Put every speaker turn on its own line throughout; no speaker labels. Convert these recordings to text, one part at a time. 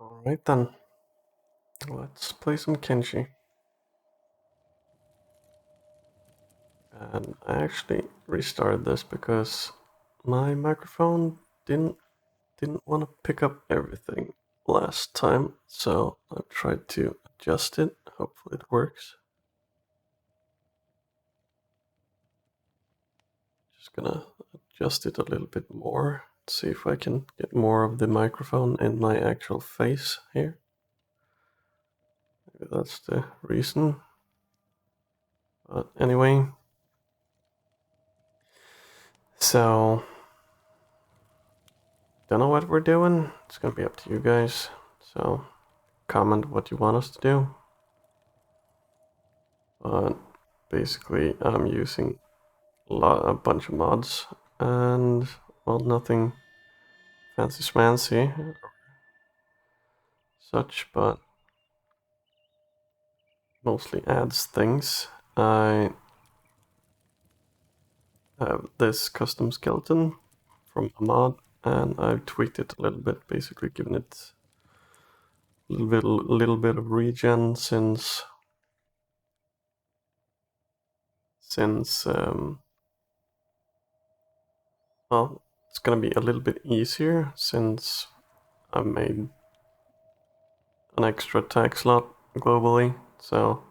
Alright then, let's play some kenshi. And I actually restarted this because my microphone didn't want to pick up everything last time, so I tried to adjust it. Hopefully it works. Just gonna adjust it a little bit more, see if I can get more of the microphone in my actual face here. Maybe that's the reason. But anyway, so don't know what we're doing. It's gonna be up to you guys. So comment what you want us to do. But basically, I'm using a bunch of mods and well, nothing fancy schmancy or such, but mostly adds things. I have this custom skeleton from a mod, and I've tweaked it a little bit, basically giving it a little bit of regen since well, it's gonna be a little bit easier since I made an extra tag slot globally. So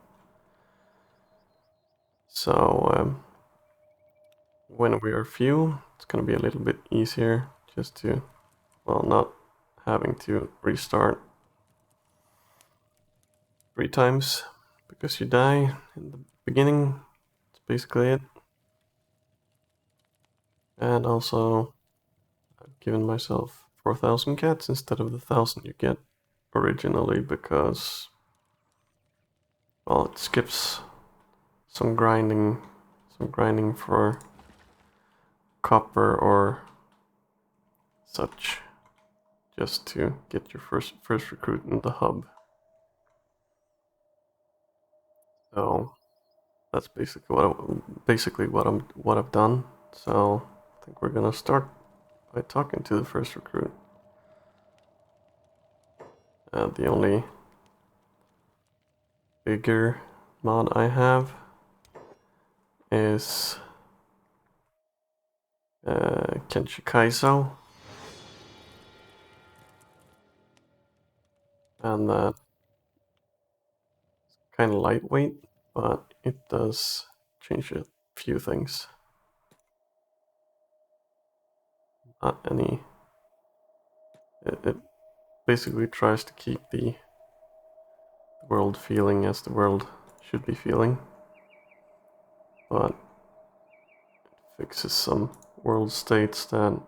when we are few, it's gonna be a little bit easier just to, well, not having to restart 3 times because you die in the beginning. That's basically it. And also, I've given myself 4,000 cats instead of the 1,000 you get originally because, well, it skips some grinding for copper or such, just to get your first recruit in the hub. So that's basically what I've done. So I think we're gonna start by talking to the first recruit. The only bigger mod I have is Kenshi Kaizo, and that's kind of lightweight, but it does change a few things. Not any. It basically tries to keep the world feeling as the world should be feeling, but it fixes some world states that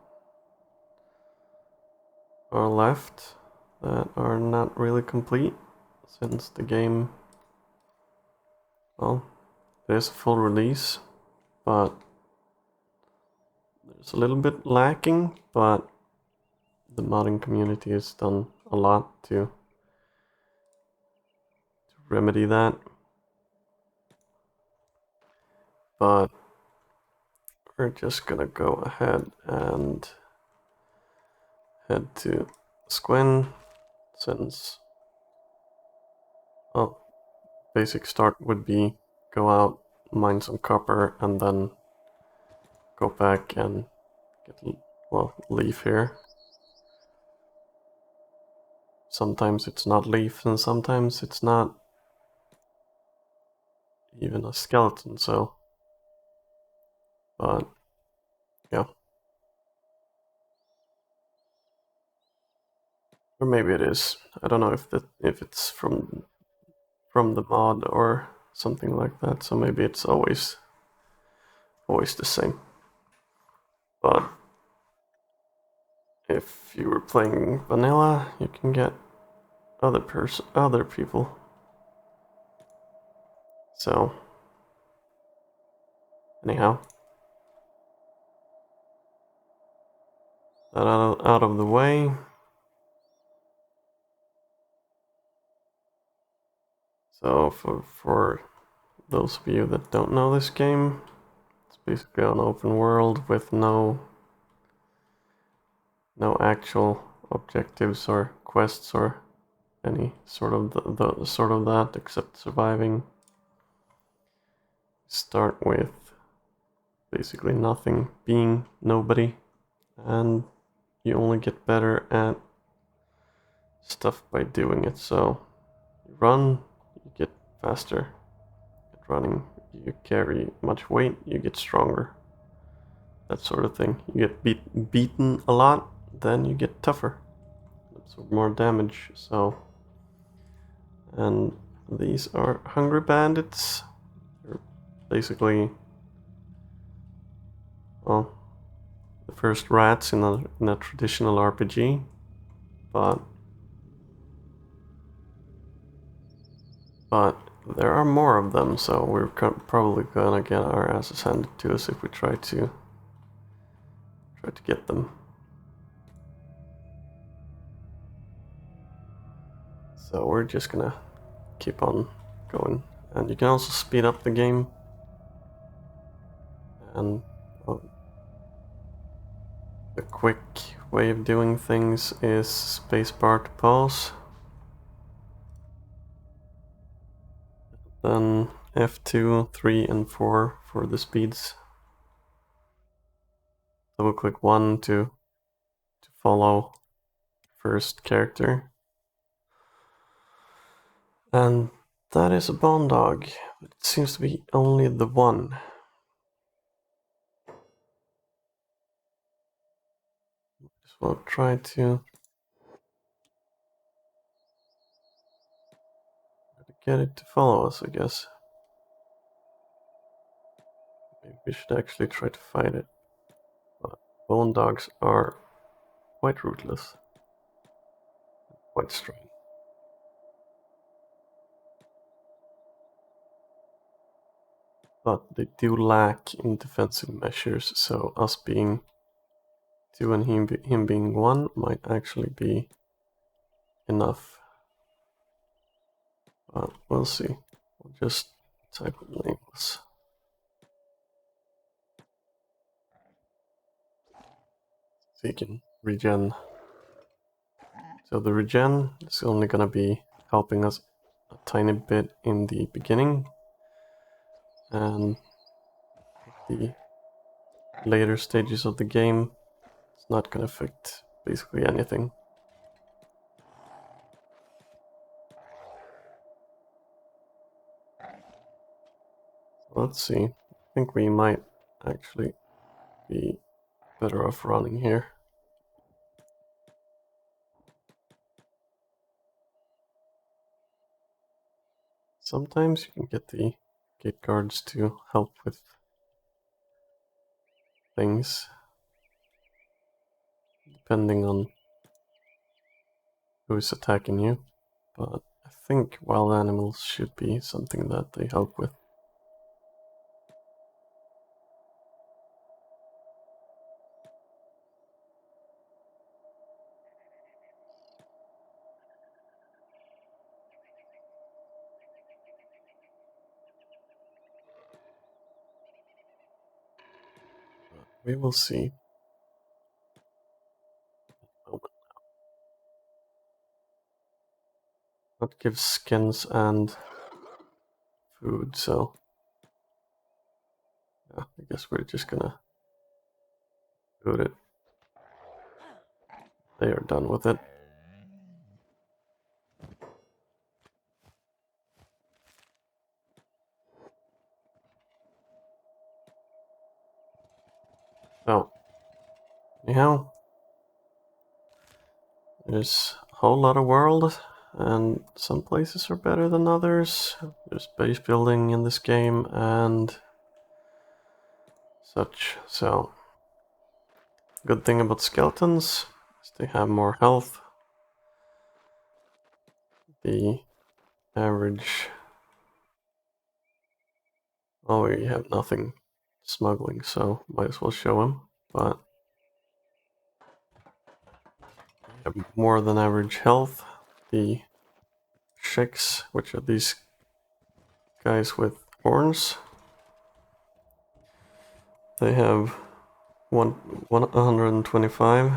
are left that are not really complete since the game, well, there's a full release, but there's a little bit lacking, but the modding community has done a lot to remedy that. But we're just gonna go ahead and head to Squin since, well, basic start would be go out, mine some copper, and then go back and get, well, leaf here. Sometimes it's not leaf, and sometimes it's not even a skeleton, so, but yeah. Or maybe it is. I don't know if it's from the mod or something like that, so maybe it's always the same. But if you were playing vanilla, you can get other people. So anyhow, that out of the way. So for those of you that don't know this game, it's basically an open world with no actual objectives or quests or any sort of that except surviving. Start with basically nothing, being nobody, and you only get better at stuff by doing it. So you run, you get faster at running. You carry much weight, you get stronger. That sort of thing. You get beaten a lot, then you get tougher. Absorb more damage. So, and these are hungry bandits. They're basically, well, the first rats in a traditional RPG, but there are more of them, so we're probably gonna get our asses handed to us if we try to get them. So we're just gonna keep on going, and you can also speed up the game, and the quick way of doing things is spacebar to pause, then F2, 3, and 4 for the speeds. Double click 1 to follow first character. And that is a bone dog, but it seems to be only the one. Just want to try to get it to follow us, I guess. Maybe we should actually try to fight it. But bone dogs are quite ruthless, quite strong. But they do lack in defensive measures, so us being 2 and him being 1 might actually be enough. But we'll see. We'll just type in nameless. So you can regen. So the regen is only gonna be helping us a tiny bit in the beginning, and the later stages of the game it's not gonna affect basically anything. Let's see. I think we might actually be better off running here. Sometimes you can get the gate guards to help with things, depending on who is attacking you, but I think wild animals should be something that they help with. But we will see. That gives skins and food, so yeah, I guess we're just gonna do it. They are done with it. So, anyhow, there's a whole lot of world, and some places are better than others. There's base building in this game and such, so good thing about skeletons is they have more health. The average... Oh, we have nothing smuggling, so might as well show him, but we have more than average health. The sheiks, which are these guys with horns, they have 125.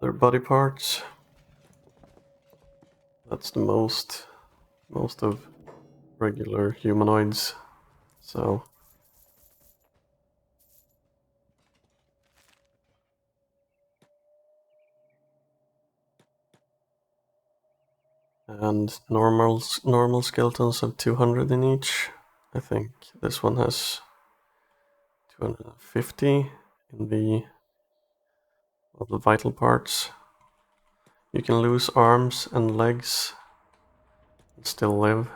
their body parts. That's the most of regular humanoids. So and normal skeletons have 200 in each. I think this one has 250 in the of the vital parts. You can lose arms and legs and still live.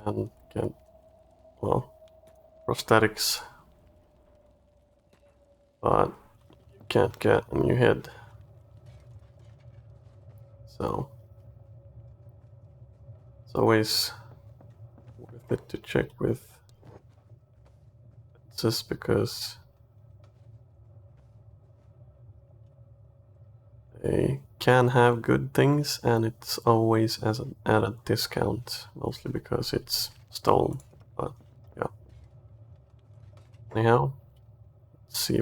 And get, well, prosthetics. But you can't get a new head. So it's always worth it to check with this because they can have good things and it's always at a discount, mostly because it's stolen. But yeah. Anyhow, let's see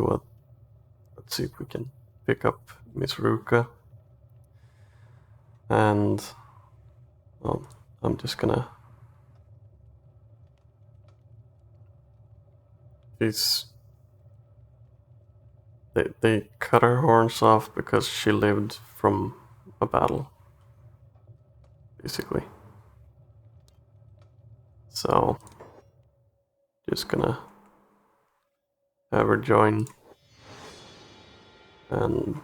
if we can pick up Miss Ruka. And well, I'm just gonna they cut her horns off because she lived from a battle, basically. So just gonna have her join, and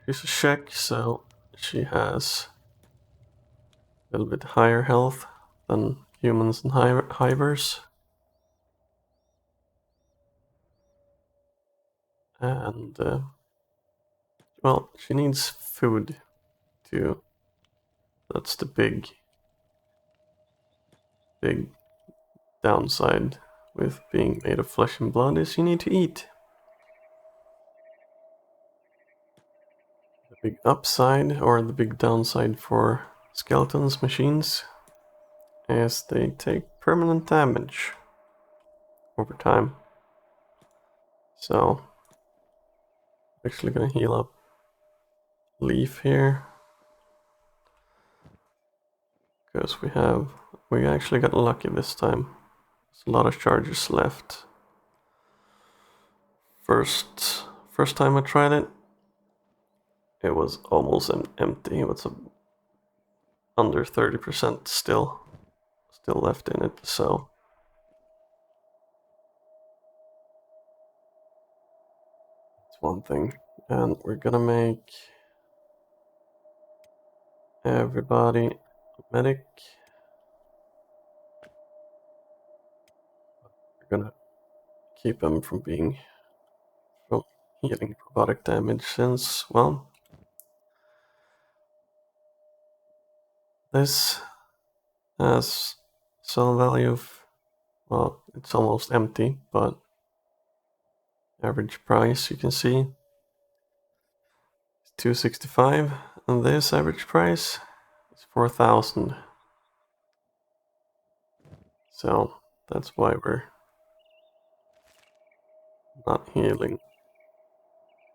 she's a Shek, so she has a little bit higher health than humans and hivers. And well, she needs food too. That's the big downside with being made of flesh and blood is you need to eat. The big upside or the big downside for skeletons machines is they take permanent damage over time. So I'm actually gonna heal up Leaf here because we actually got lucky this time. There's a lot of charges left. First time I tried it, it was almost empty. It was under 30% still left in it. So it's one thing, and we're gonna make everybody a medic. We're gonna keep them from healing robotic damage since, well, this has sell value of, well, it's almost empty, but average price you can see is 265, and this average price is 4,000. So that's why we're not healing,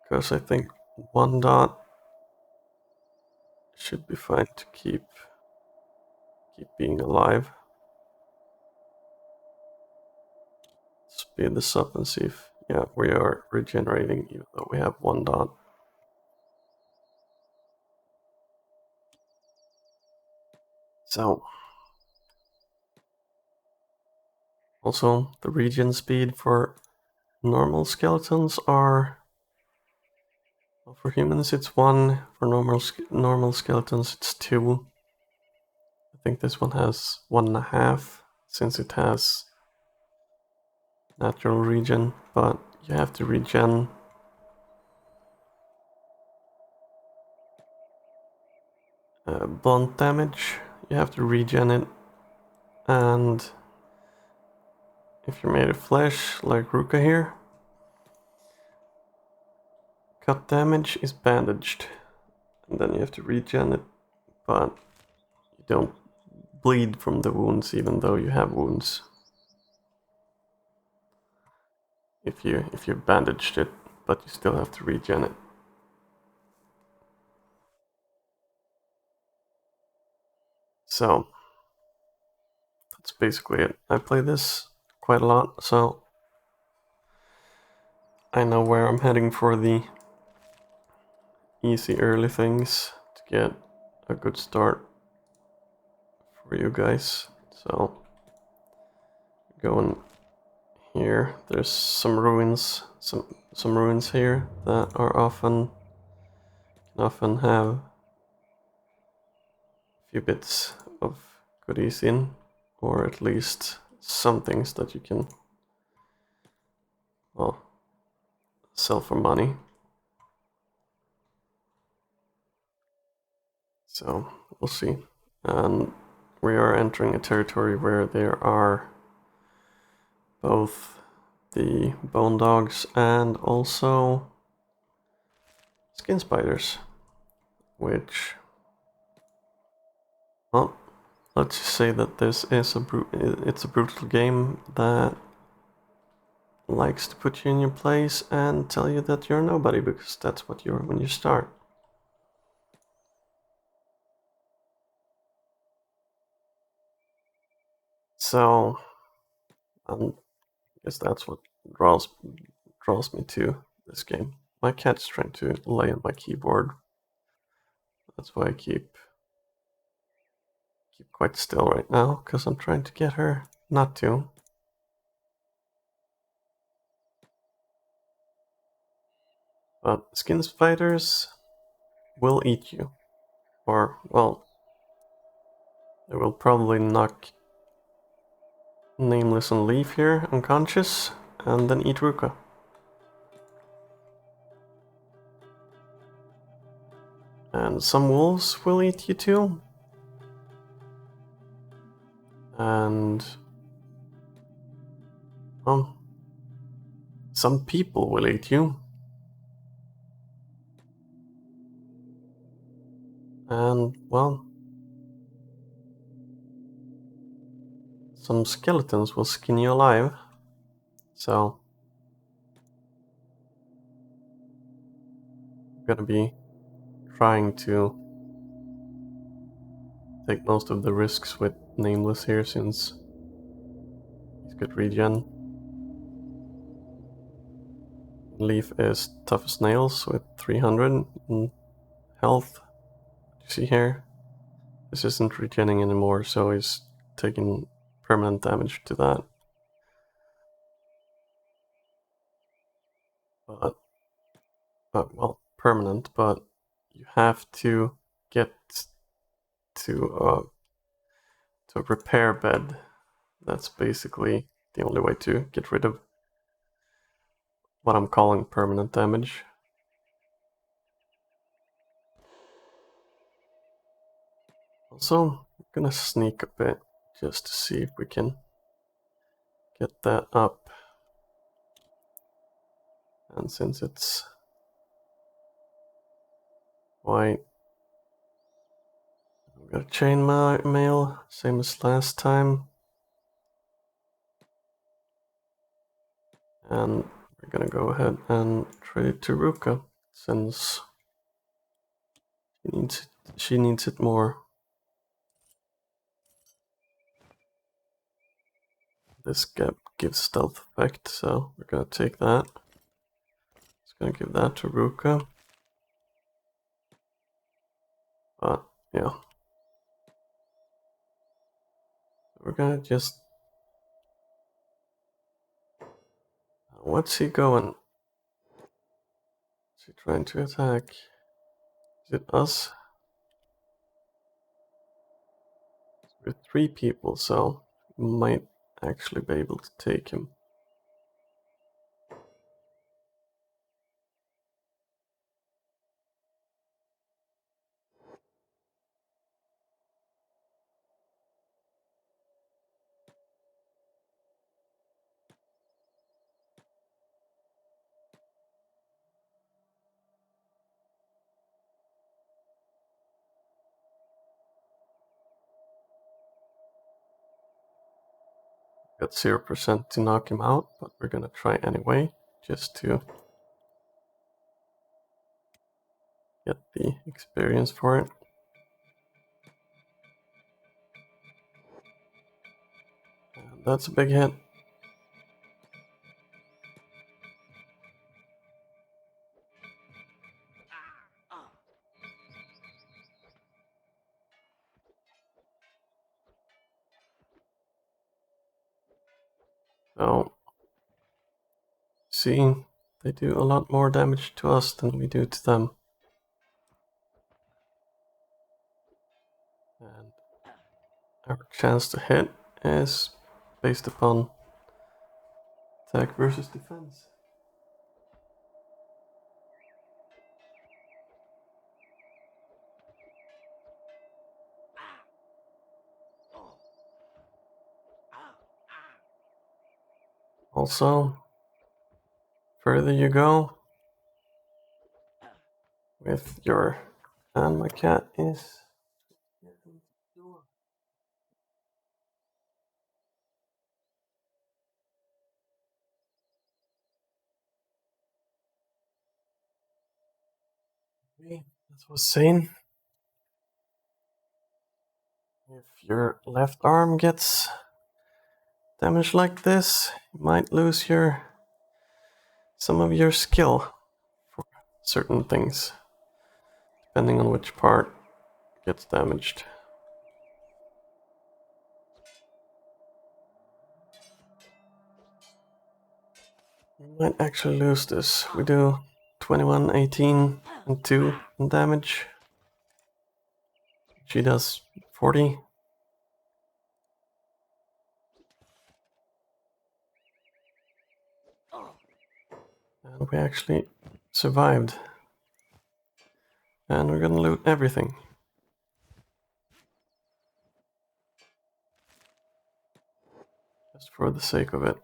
because I think 1 dot should be fine to keep being alive. Speed this up and see if, yeah, we are regenerating even though we have 1 dot. So also the regen speed for normal skeletons are, well, for humans it's 1, for normal skeletons it's 2. I think this one has 1.5 since it has natural regen, but you have to regen blunt damage. You have to regen it, and if you're made of flesh like Ruka here, cut damage is bandaged, and then you have to regen it, but you don't bleed from the wounds even though you have wounds. if you bandaged it, but you still have to regen it. So that's basically it. I play this quite a lot, so I know where I'm heading for the easy early things to get a good start for you guys. So going here, there's some ruins, some ruins here that are often have a few bits of goodies in, or at least some things that you can, well, sell for money. So we'll see. And we are entering a territory where there are both the bone dogs and also skin spiders, which, well, let's just say that this is it's a brutal game that likes to put you in your place and tell you that you're nobody, because that's what you're when you start. So I guess that's what draws me to this game. My cat's trying to lay on my keyboard. That's why I keep quite still right now, because I'm trying to get her not to. But skin spiders will eat you. Or, well, they will probably knock Nameless and Leaf here unconscious, and then eat Ruka. And some wolves will eat you too. And, well, some people will eat you. And, well, some skeletons will skin you alive. So, I'm gonna be trying to take most of the risks with Nameless here, since he's good regen. Leaf is tough as nails with 300 in health. You see here, this isn't regenning anymore, so he's taking permanent damage to that. But well, permanent, but you have to get to a repair bed. That's basically the only way to get rid of what I'm calling permanent damage. Also, I'm gonna sneak a bit just to see if we can get that up. And since it's white, I'm gonna chain mail, same as last time. And we're gonna go ahead and trade it to Ruka, since she needs it more. This gap gives stealth effect, so we're gonna take that. It's gonna give that to Ruka. But yeah. We're gonna just... What's he going? Is he trying to attack? Is it us? We're 3 people, so we might actually be able to take him. Got 0% to knock him out, but we're gonna try anyway, just to get the experience for it. And that's a big hit. So, see, they do a lot more damage to us than we do to them. And our chance to hit is based upon attack versus defense. Also, further you go with your... And my cat is... As was saying, if your left arm gets damaged like this, you might lose some of your skill for certain things, depending on which part gets damaged. We might actually lose this. We do 21, 18, and 2 in damage. She does 40. And we actually survived. And we're gonna loot everything. Just for the sake of it.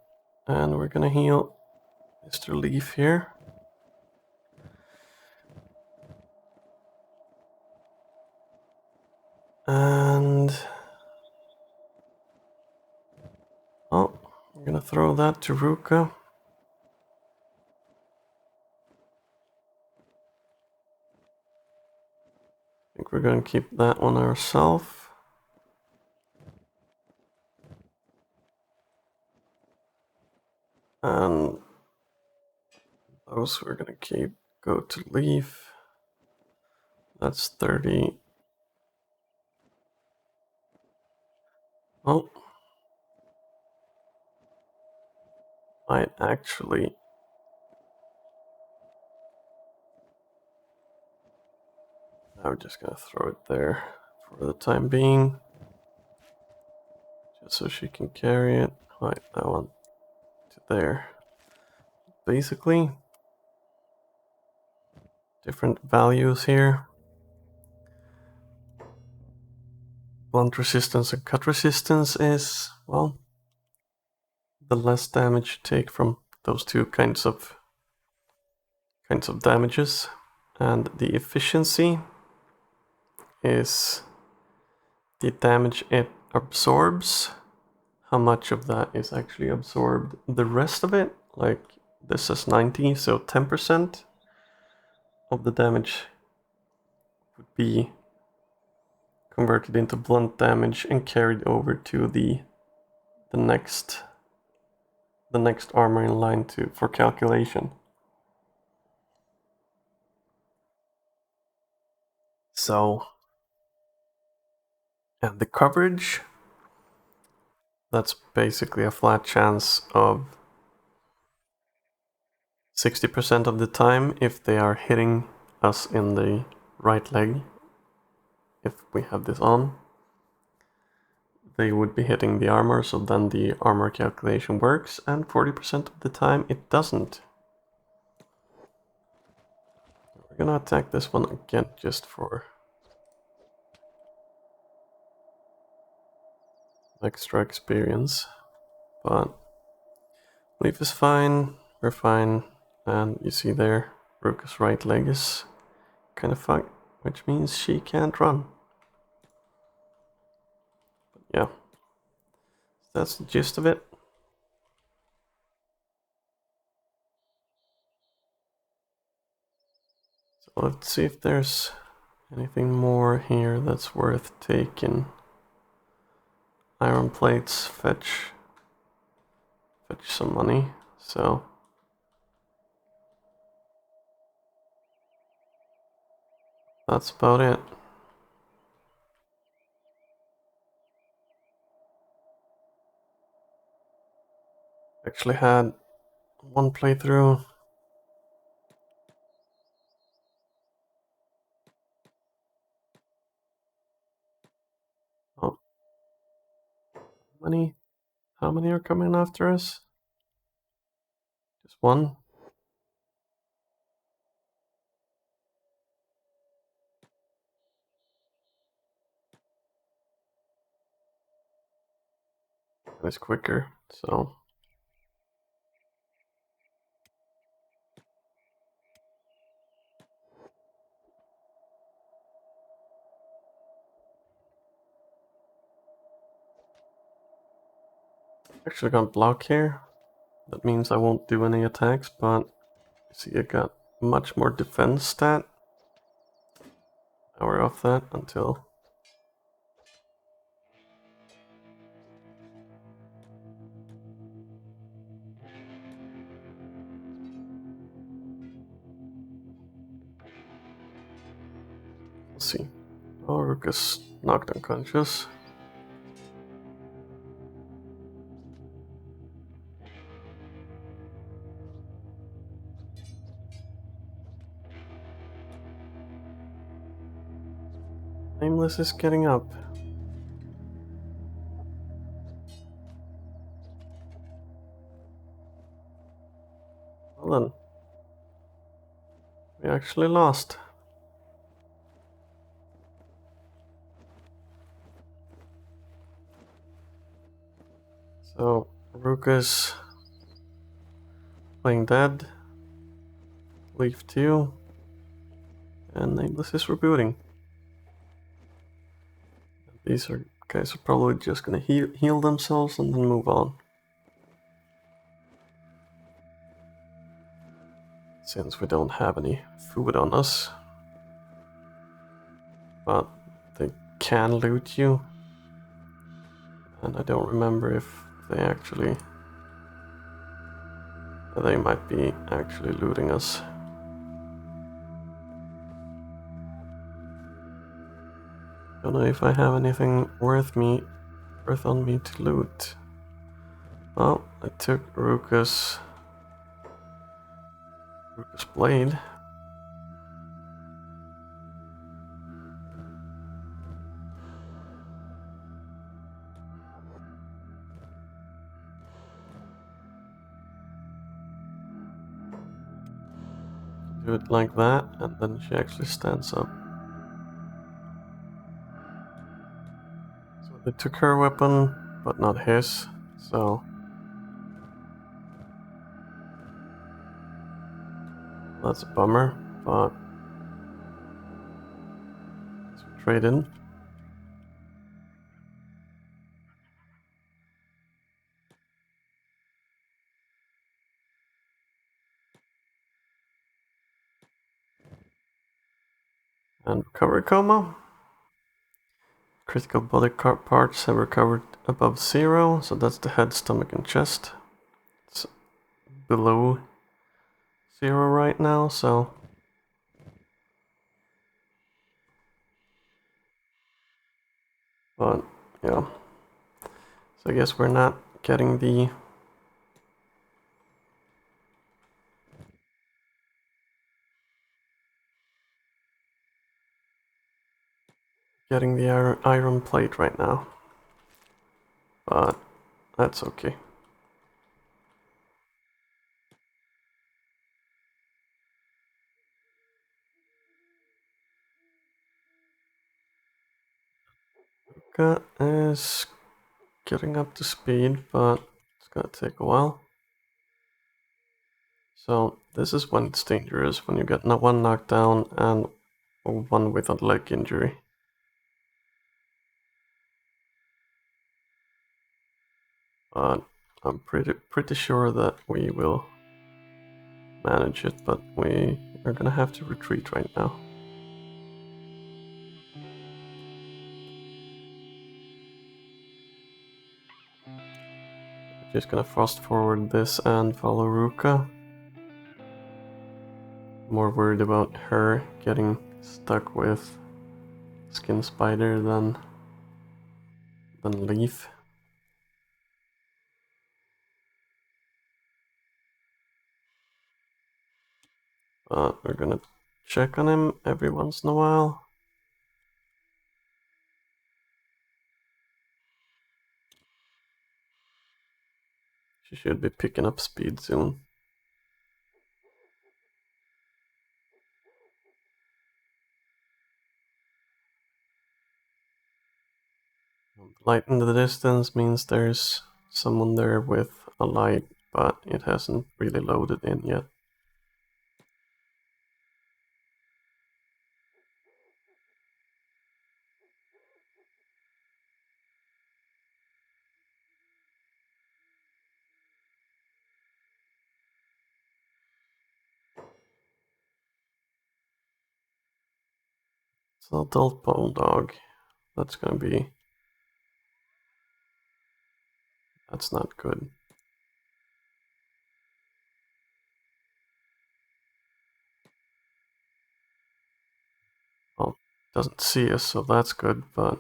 And we're gonna heal Mr. Leaf here. And... oh, I'm gonna throw that to Ruka. I think we're gonna keep that one ourselves. And those we're gonna keep go to Leaf. That's 30. Oh. Might actually... I'm just gonna throw it there for the time being. Just so she can carry it. Right, that one to there. Basically, different values here. Blunt resistance and cut resistance is, well, the less damage you take from those two kinds of damages. And the efficiency is the damage it absorbs. How much of that is actually absorbed? The rest of it, like this is 90, so 10% of the damage would be converted into blunt damage and carried over to the next armor in line for calculation. So, and the coverage, that's basically a flat chance of 60% of the time if they are hitting us in the right leg. If we have this on, they would be hitting the armor, so then the armor calculation works, and 40% of the time it doesn't. We're gonna attack this one again just for extra experience, but Leaf is fine, we're fine, and you see there, Ruka's right leg is kind of fucked, which means she can't run. But yeah, that's the gist of it. Let's see if there's anything more here that's worth taking. Iron plates fetch some money, so that's about it. Actually had one playthrough. Oh, money. How many are coming after us? Just one? It's quicker, so. Actually got block here. That means I won't do any attacks, but see, I got much more defense stat. Now we're off that until. Let's see. Oh, Rook is knocked unconscious. Nameless is getting up. Well then. We actually lost. So, Rook is playing dead. Leaf 2. And Nameless is rebooting. These guys are probably just gonna heal themselves and then move on. Since we don't have any food on us. But they can loot you. And I don't remember if they actually. They might be actually looting us. Don't know if I have anything worth on me to loot. Well, I took Ruka's blade. Do it like that, and then she actually stands up. So they took her weapon, but not his, so that's a bummer, but let's trade in. And recovery coma. Critical body parts have recovered above 0, so that's the head, stomach, and chest. It's below 0 right now, so. But, yeah. So I guess we're not getting the. Getting the iron plate right now. But that's okay. Luca is getting up to speed, but it's gonna take a while. So this is when it's dangerous, when you get one knocked down and one with a leg injury. But I'm pretty sure that we will manage it, but We're gonna have to retreat right now. Just gonna fast forward this and follow Ruka. More worried about her getting stuck with Skin Spider than Leaf. But we're gonna check on him every once in a while. She should be picking up speed soon. Light in the distance means there's someone there with a light, but it hasn't really loaded in yet. It's an adult bulldog. That's gonna be... That's not good. Well, doesn't see us, so that's good, but...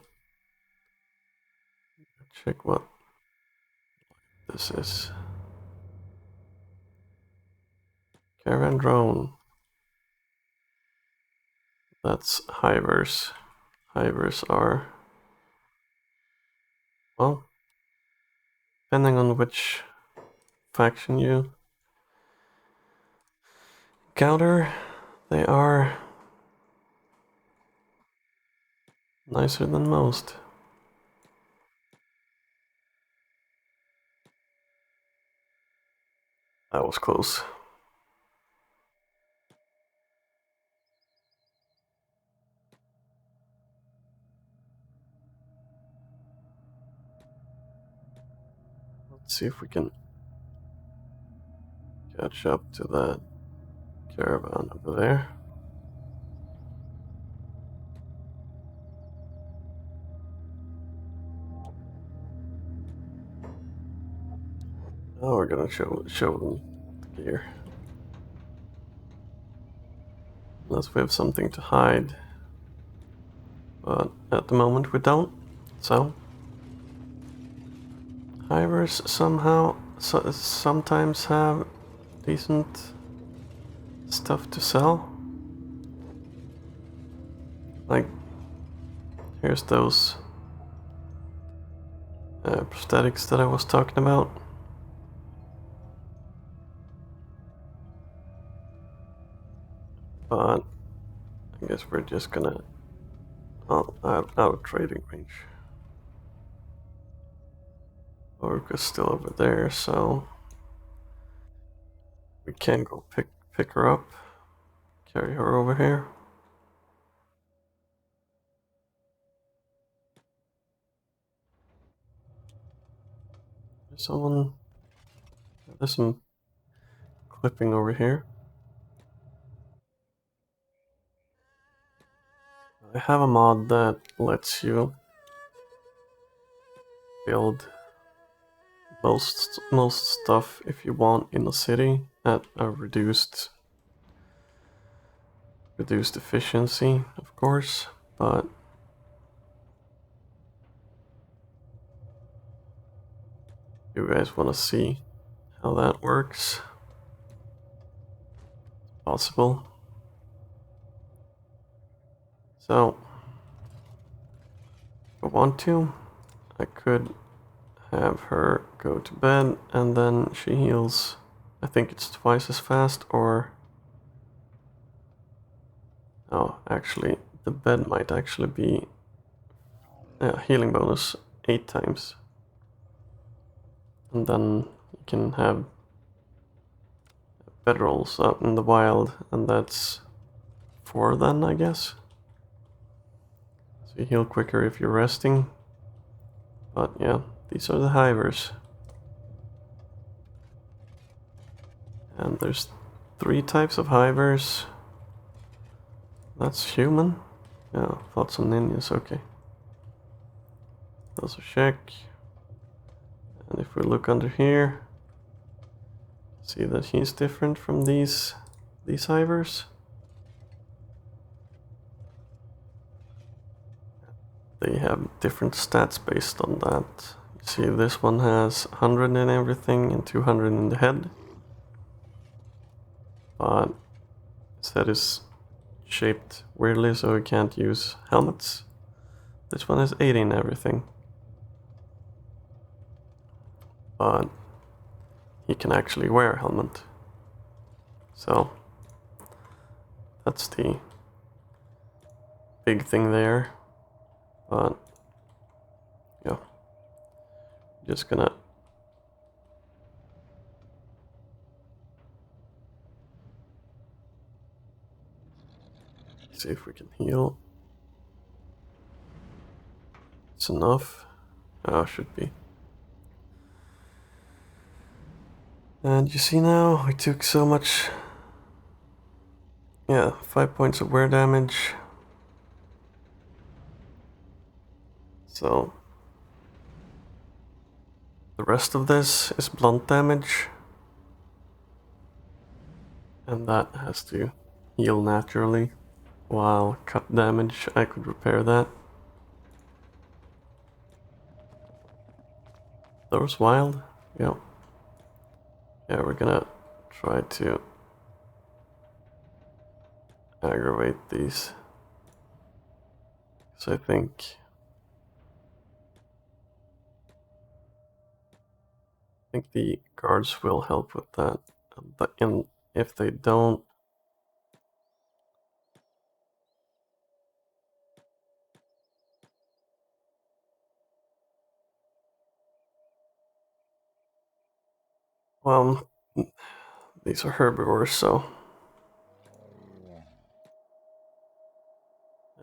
Check what this is. Caravan drone. That's hivers. Hivers are... Well, depending on which faction you encounter, they are nicer than most. That was close. Let's see if we can catch up to that caravan over there. Now we're gonna show them the gear. Unless we have something to hide. But at the moment we don't. So hivers sometimes have decent stuff to sell. Like, here's those prosthetics that I was talking about. But I guess we're just gonna... Oh, out of trading range. Orca's still over there, so we can go pick her up, carry her over here. There's someone... There's some clipping over here. I have a mod that lets you build most stuff if you want in a city at a reduced efficiency, of course, but you guys want to see how that works? Possible. So, if I want to, I could have her go to bed and then she heals. I think it's twice as fast, or... Oh, actually, the bed might actually be healing bonus 8 times. And then you can have bedrolls out in the wild, and that's 4 then, I guess. So you heal quicker if you're resting. But yeah, these are the hivers. And there's 3 types of hivers. That's human? Yeah, thought some ninjas, okay. Those are check. And if we look under here, see that he's different from these hivers. They have different stats based on that. You see, this one has 100 in everything and 200 in the head. But his head is shaped weirdly, so he can't use helmets. This one has 80 in everything. But he can actually wear a helmet. So that's the big thing there. But yeah, just gonna see if we can heal. It's enough. Oh, should be. And you see now, we took so much. Yeah, 5 points of wear damage. So the rest of this is blunt damage. And that has to heal naturally. While cut damage, I could repair that. Those wild? Yeah. Yeah, we're gonna try to aggravate these. So I think the guards will help with that. But if they don't, well, these are herbivores, so.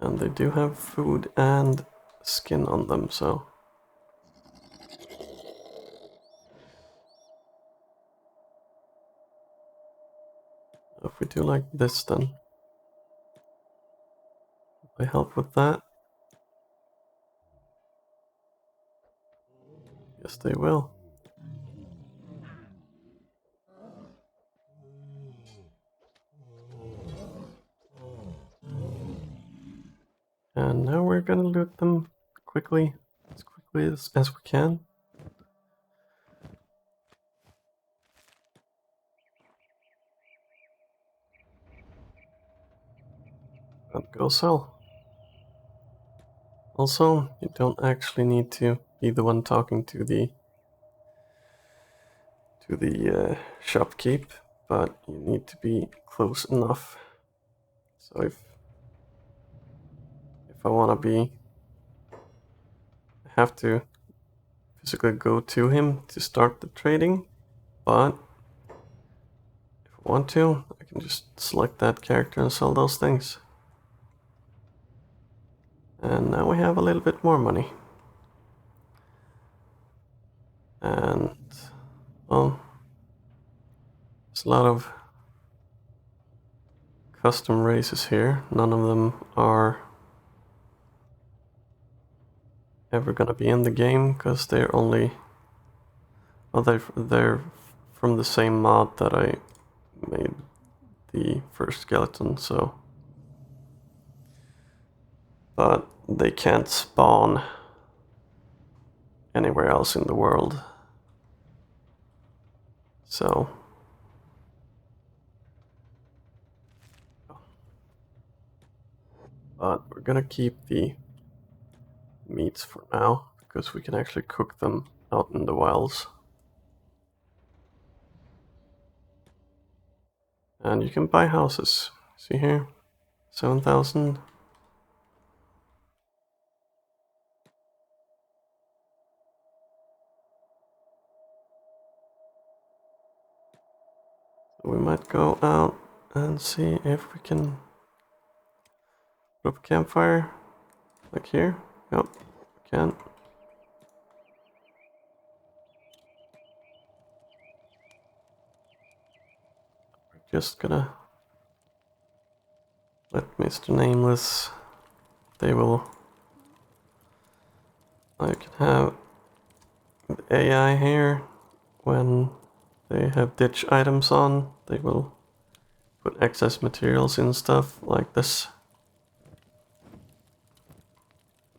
And they do have food and skin on them, so. If we do like this, then they help with that. Yes, they will. And now we're gonna loot them quickly as we can. And go sell. Also, you don't actually need to be the one talking to the shopkeep, but you need to be close enough. So if I want to be, I have to physically go to him to start the trading, but if I want to, I can just select that character and sell those things. And now we have a little bit more money. And, well, there's a lot of custom races here. None of them are ever gonna be in the game because they're only, well, they're from the same mod that I made the first skeleton, so. But they can't spawn anywhere else in the world. So. But we're gonna keep the meats for now, because we can actually cook them out in the wilds. And you can buy houses. See here? 7,000. So we might go out and see if we can put up a campfire. Like here. Yep, we can. We're just gonna let Mr. Nameless. They will. I can have the AI here when they have ditch items on. They will put excess materials in stuff like this.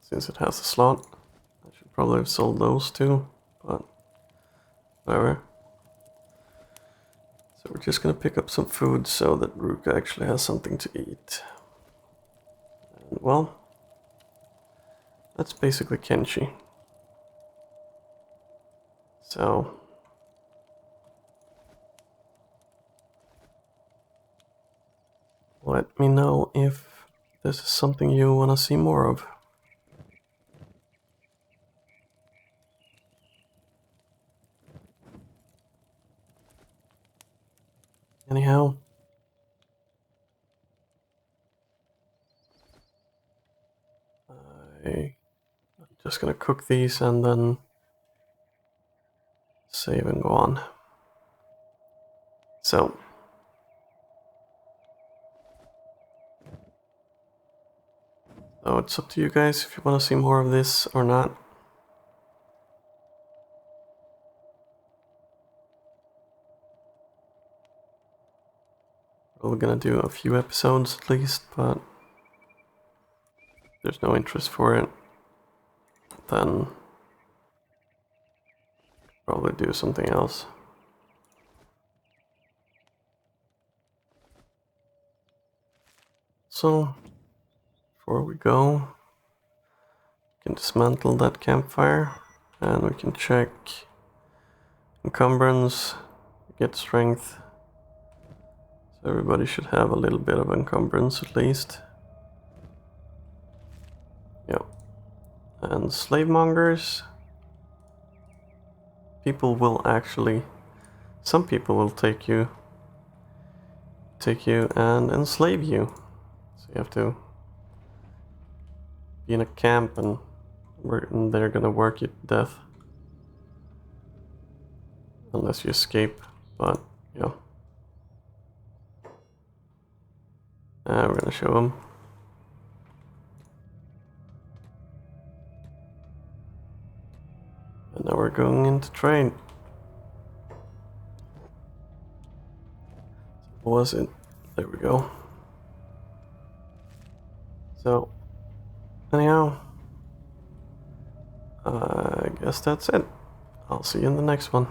Since it has a slot, I should probably have sold those too, but whatever. So we're just gonna pick up some food so that Rook actually has something to eat. And well, that's basically kenshi. So let me know if this is something you want to see more of. Anyhow, I'm just gonna cook these and then save and go on. So it's up to you guys if you want to see more of this or not. We're gonna do a few episodes at least, but if there's no interest for it, then probably do something else. So before we go, we can dismantle that campfire and we can check encumbrance, get strength. So everybody should have a little bit of encumbrance at least. Yep. And slave mongers. People will actually, some people will take you and enslave you. So you have to be in a camp and they're gonna work you to death. Unless you escape, but yeah. We're gonna show them. And now we're going into trade. What was it? There we go. So, anyhow, I guess that's it. I'll see you in the next one.